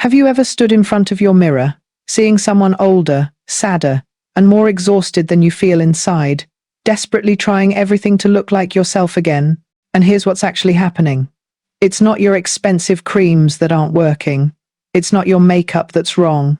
Have you ever stood in front of your mirror, seeing someone older, sadder, and more exhausted than you feel inside, desperately trying everything to look like yourself again? And here's what's actually happening. It's not your expensive creams that aren't working. It's not your makeup that's wrong.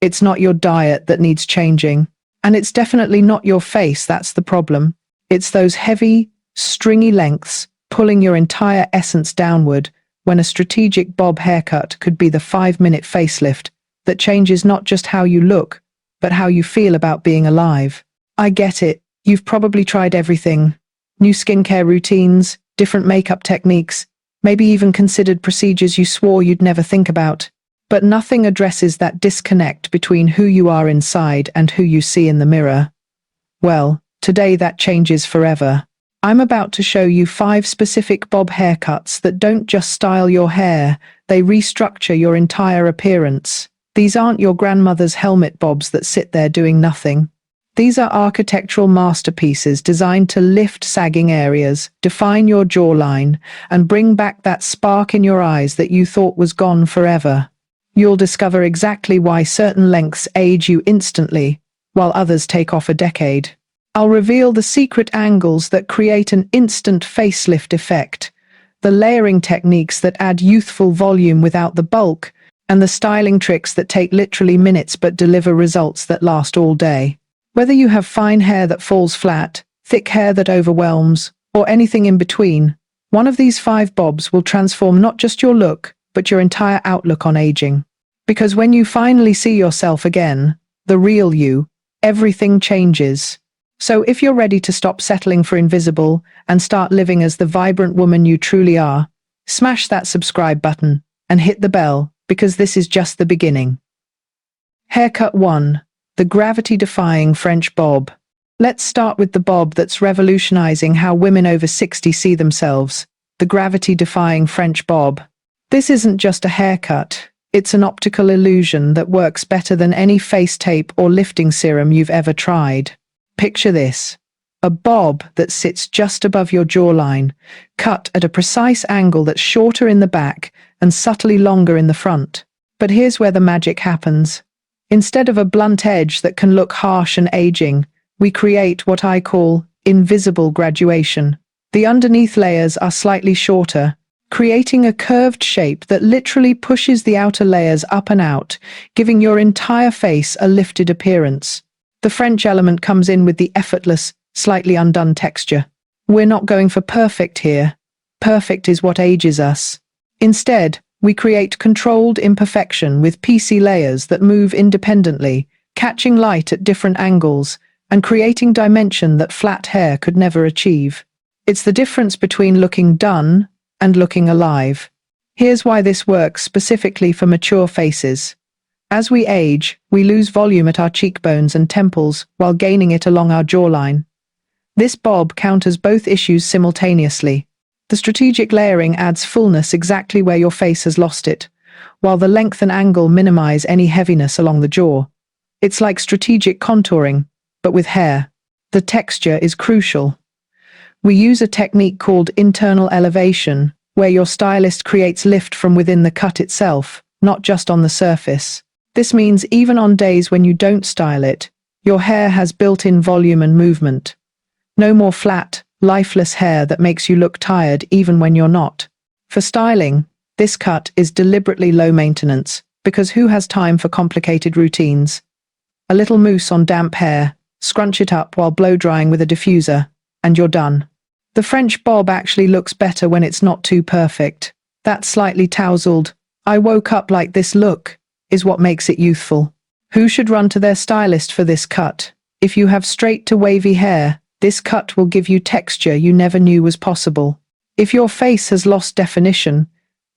It's not your diet that needs changing. And it's definitely not your face that's the problem. It's those heavy, stringy lengths pulling your entire essence downward when a strategic bob haircut could be the 5-minute facelift that changes not just how you look, but how you feel about being alive. I get it. You've probably tried everything. New skincare routines, different makeup techniques, maybe even considered procedures you swore you'd never think about. But nothing addresses that disconnect between who you are inside and who you see in the mirror. Well, today that changes forever. I'm about to show you 5 specific bob haircuts that don't just style your hair, they restructure your entire appearance. These aren't your grandmother's helmet bobs that sit there doing nothing. These are architectural masterpieces designed to lift sagging areas, define your jawline, and bring back that spark in your eyes that you thought was gone forever. You'll discover exactly why certain lengths age you instantly, while others take off a decade. I'll reveal the secret angles that create an instant facelift effect, the layering techniques that add youthful volume without the bulk, and the styling tricks that take literally minutes but deliver results that last all day. Whether you have fine hair that falls flat, thick hair that overwhelms, or anything in between, one of these 5 bobs will transform not just your look, but your entire outlook on aging. Because when you finally see yourself again, the real you, everything changes. So if you're ready to stop settling for invisible and start living as the vibrant woman you truly are, smash that subscribe button and hit the bell, because this is just the beginning. Haircut 1. The gravity-defying French bob. Let's start with the bob that's revolutionizing how women over 60 see themselves, the gravity-defying French bob. This isn't just a haircut, it's an optical illusion that works better than any face tape or lifting serum you've ever tried. Picture this. A bob that sits just above your jawline, cut at a precise angle that's shorter in the back and subtly longer in the front. But here's where the magic happens. Instead of a blunt edge that can look harsh and aging, we create what I call invisible graduation. The underneath layers are slightly shorter, creating a curved shape that literally pushes the outer layers up and out, giving your entire face a lifted appearance. The French element comes in with the effortless, slightly undone texture. We're not going for perfect here. Perfect is what ages us. Instead, we create controlled imperfection with piecey layers that move independently, catching light at different angles, and creating dimension that flat hair could never achieve. It's the difference between looking done and looking alive. Here's why this works specifically for mature faces. As we age, we lose volume at our cheekbones and temples while gaining it along our jawline. This bob counters both issues simultaneously. The strategic layering adds fullness exactly where your face has lost it, while the length and angle minimize any heaviness along the jaw. It's like strategic contouring, but with hair. The texture is crucial. We use a technique called internal elevation, where your stylist creates lift from within the cut itself, not just on the surface. This means even on days when you don't style it, your hair has built-in volume and movement. No more flat, lifeless hair that makes you look tired even when you're not. For styling, this cut is deliberately low maintenance, because who has time for complicated routines? A little mousse on damp hair, scrunch it up while blow-drying with a diffuser, and you're done. The French bob actually looks better when it's not too perfect. That slightly tousled, "I woke up like this" look is what makes it youthful. Who should run to their stylist for this cut? If you have straight to wavy hair, this cut will give you texture you never knew was possible. If your face has lost definition,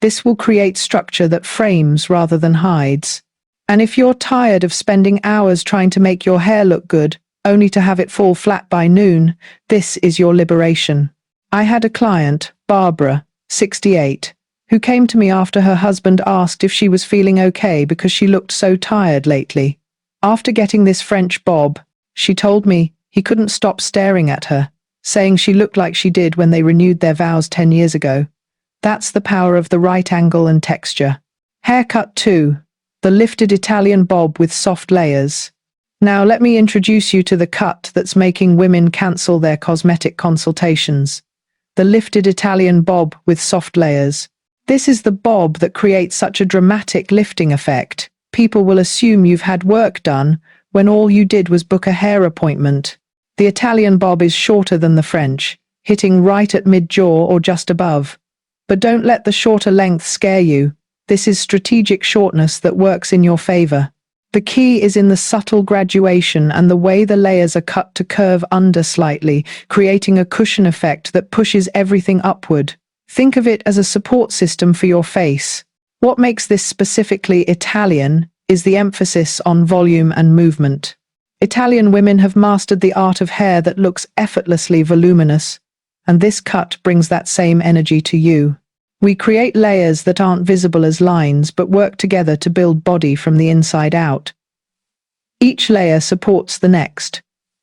this will create structure that frames rather than hides. And if you're tired of spending hours trying to make your hair look good, only to have it fall flat by noon, this is your liberation. I had a client, Barbara, 68, who came to me after her husband asked if she was feeling okay because she looked so tired lately. After getting this French bob, she told me he couldn't stop staring at her, saying she looked like she did when they renewed their vows 10 years ago. That's the power of the right angle and texture. Haircut 2. the lifted Italian bob with soft layers. Now let me introduce you to the cut that's making women cancel their cosmetic consultations. The lifted Italian bob with soft layers. This is the bob that creates such a dramatic lifting effect. People will assume you've had work done when all you did was book a hair appointment. The Italian bob is shorter than the French, hitting right at mid-jaw or just above. But don't let the shorter length scare you. This is strategic shortness that works in your favor. The key is in the subtle graduation and the way the layers are cut to curve under slightly, creating a cushion effect that pushes everything upward. Think of it as a support system for your face. What makes this specifically Italian is the emphasis on volume and movement. Italian women have mastered the art of hair that looks effortlessly voluminous, and this cut brings that same energy to you. We create layers that aren't visible as lines but work together to build body from the inside out. Each layer supports the next,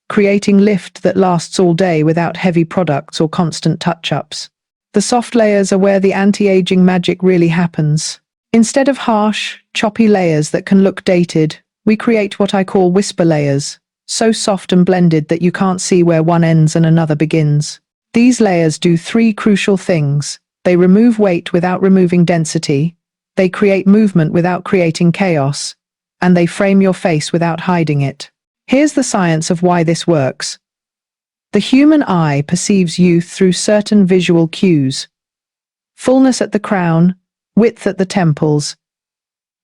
creating lift that lasts all day without heavy products or constant touch-ups. The soft layers are where the anti-aging magic really happens. Instead of harsh, choppy layers that can look dated, we create what I call whisper layers, so soft and blended that you can't see where one ends and another begins. These layers do three crucial things. They remove weight without removing density, they create movement without creating chaos, and they frame your face without hiding it. Here's the science of why this works. The human eye perceives youth through certain visual cues: fullness at the crown, width at the temples,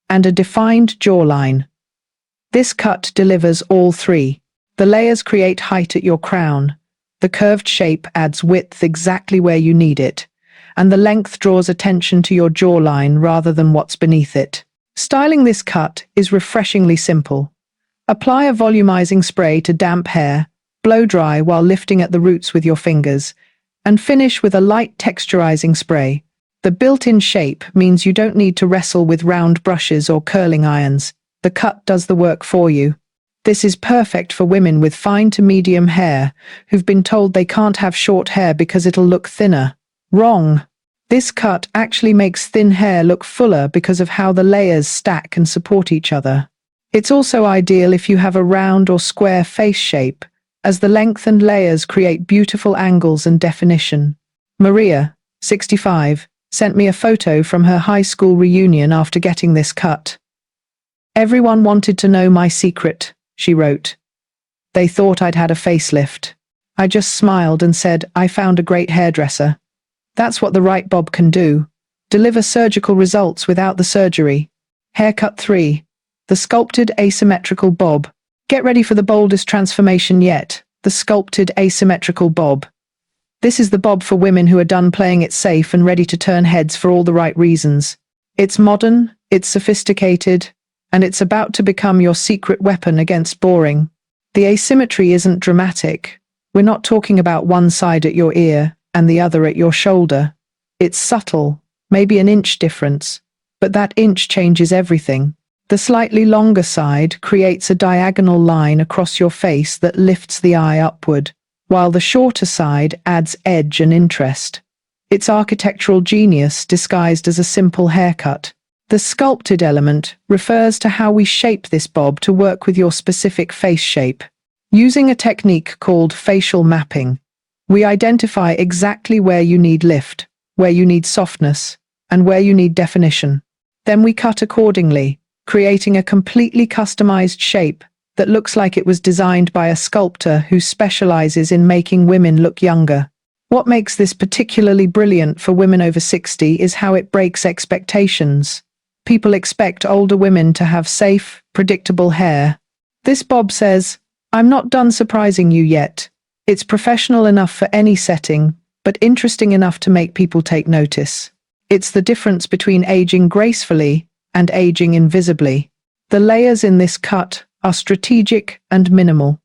and a defined jawline. This cut delivers all three. The layers create height at your crown, the curved shape adds width exactly where you need it, and the length draws attention to your jawline rather than what's beneath it. Styling this cut is refreshingly simple. Apply a volumizing spray to damp hair, blow dry while lifting at the roots with your fingers, and finish with a light texturizing spray. The built-in shape means you don't need to wrestle with round brushes or curling irons. The cut does the work for you. This is perfect for women with fine to medium hair who've been told they can't have short hair because it'll look thinner. Wrong. This cut actually makes thin hair look fuller because of how the layers stack and support each other. It's also ideal if you have a round or square face shape, as the lengthened layers create beautiful angles and definition. Maria, 65, sent me a photo from her high school reunion after getting this cut. "Everyone wanted to know my secret," she wrote. "They thought I'd had a facelift. I just smiled and said, I found a great hairdresser. That's what the right bob can do. Deliver surgical results without the surgery." Haircut 3. The sculpted asymmetrical bob. Get ready for the boldest transformation yet. The sculpted asymmetrical bob. This is the bob for women who are done playing it safe and ready to turn heads for all the right reasons. It's modern, it's sophisticated, and it's about to become your secret weapon against boring. The asymmetry isn't dramatic. We're not talking about one side at your ear and the other at your shoulder. It's subtle, maybe an inch difference, but that inch changes everything. The slightly longer side creates a diagonal line across your face that lifts the eye upward, while the shorter side adds edge and interest. It's architectural genius disguised as a simple haircut. The sculpted element refers to how we shape this bob to work with your specific face shape. Using a technique called facial mapping, we identify exactly where you need lift, where you need softness, and where you need definition. Then we cut accordingly, creating a completely customized shape that looks like it was designed by a sculptor who specializes in making women look younger. What makes this particularly brilliant for women over 60 is how it breaks expectations. People expect older women to have safe, predictable hair. This bob says, "I'm not done surprising you yet. It's professional enough for any setting, but interesting enough to make people take notice." It's the difference between aging gracefully and aging invisibly. The layers in this cut are strategic and minimal.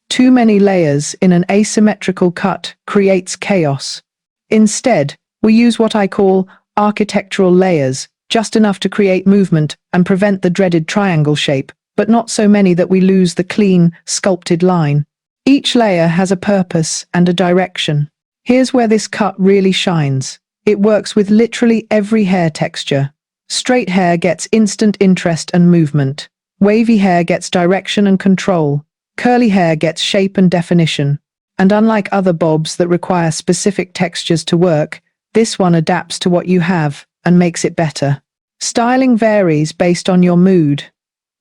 Too many layers in an asymmetrical cut creates chaos. Instead, we use what I call architectural layers, just enough to create movement and prevent the dreaded triangle shape, but not so many that we lose the clean, sculpted line. Each layer has a purpose and a direction. Here's where this cut really shines. It works with literally every hair texture. Straight hair gets instant interest and movement. Wavy hair gets direction and control. Curly hair gets shape and definition. And unlike other bobs that require specific textures to work, this one adapts to what you have and makes it better. Styling varies based on your mood.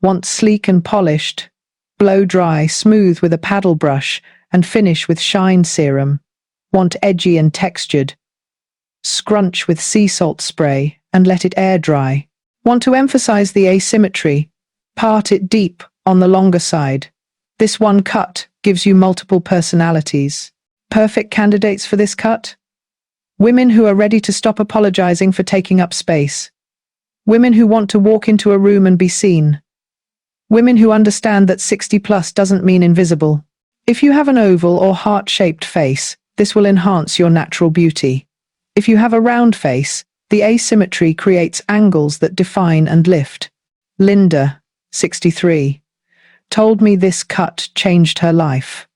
Want sleek and polished? Blow dry, smooth with a paddle brush, and finish with shine serum. Want edgy and textured? Scrunch with sea salt spray and let it air dry. Want to emphasize the asymmetry? Part it deep on the longer side. This one cut gives you multiple personalities. Perfect candidates for this cut? Women who are ready to stop apologizing for taking up space. Women who want to walk into a room and be seen. Women who understand that 60 plus doesn't mean invisible. If you have an oval or heart-shaped face, this will enhance your natural beauty. If you have a round face, the asymmetry creates angles that define and lift. Linda, 63, told me this cut changed her life.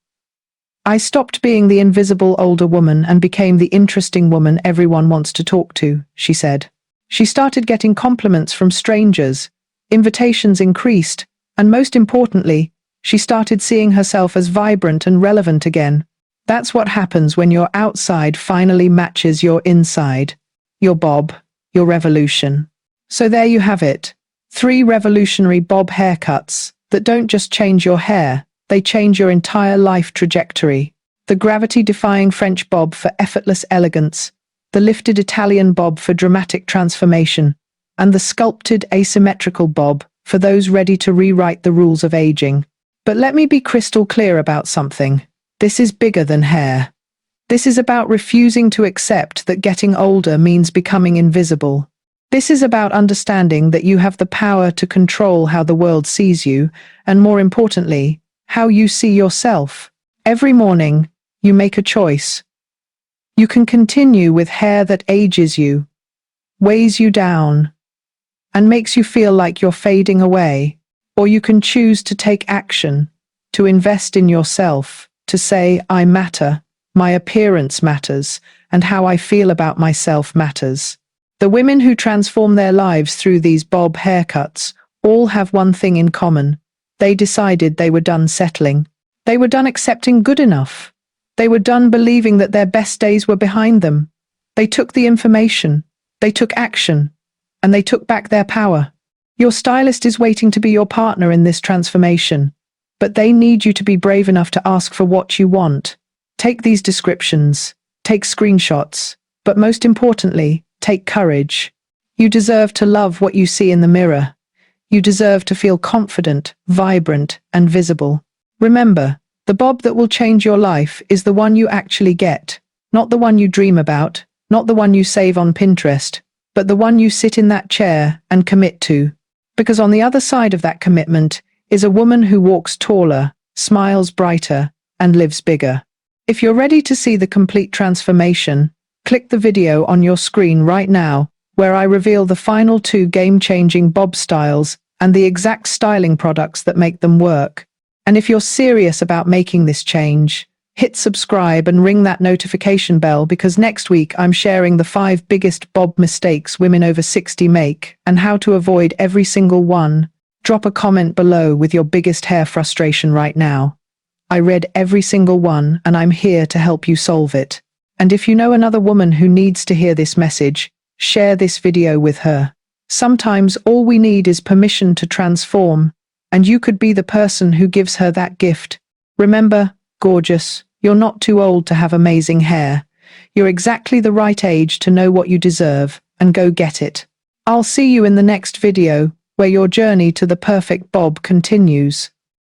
I stopped being the invisible older woman and became the interesting woman everyone wants to talk to, she said. She started getting compliments from strangers, invitations increased, and most importantly, she started seeing herself as vibrant and relevant again. That's what happens when your outside finally matches your inside. Your bob, your revolution. So there you have it. 3 revolutionary bob haircuts that don't just change your hair, they change your entire life trajectory. The gravity-defying French bob for effortless elegance, the lifted Italian bob for dramatic transformation, and the sculpted asymmetrical bob for those ready to rewrite the rules of aging. But let me be crystal clear about something. This is bigger than hair. This is about refusing to accept that getting older means becoming invisible. This is about understanding that you have the power to control how the world sees you, and more importantly, how you see yourself. Every morning, you make a choice. You can continue with hair that ages you, weighs you down, and makes you feel like you're fading away. Or you can choose to take action, to invest in yourself, to say, I matter, my appearance matters, and how I feel about myself matters. The women who transform their lives through these bob haircuts all have one thing in common. They decided they were done settling. They were done accepting good enough. They were done believing that their best days were behind them. They took the information, they took action, and they took back their power. Your stylist is waiting to be your partner in this transformation, but they need you to be brave enough to ask for what you want. Take these descriptions, take screenshots, but most importantly, take courage. You deserve to love what you see in the mirror. You deserve to feel confident, vibrant, and visible. Remember, the bob that will change your life is the one you actually get, not the one you dream about, not the one you save on Pinterest, but the one you sit in that chair and commit to. Because on the other side of that commitment is a woman who walks taller, smiles brighter, and lives bigger. If you're ready to see the complete transformation, click the video on your screen right now, where I reveal the final 2 game-changing bob styles and the exact styling products that make them work. And if you're serious about making this change, hit subscribe and ring that notification bell, because next week I'm sharing the 5 biggest bob mistakes women over 60 make and how to avoid every single one. Drop a comment below with your biggest hair frustration right now. I read every single one and I'm here to help you solve it. And if you know another woman who needs to hear this message, share this video with her. Sometimes all we need is permission to transform, and you could be the person who gives her that gift. Remember, gorgeous, you're not too old to have amazing hair. You're exactly the right age to know what you deserve, and go get it. I'll see you in the next video, where your journey to the perfect bob continues.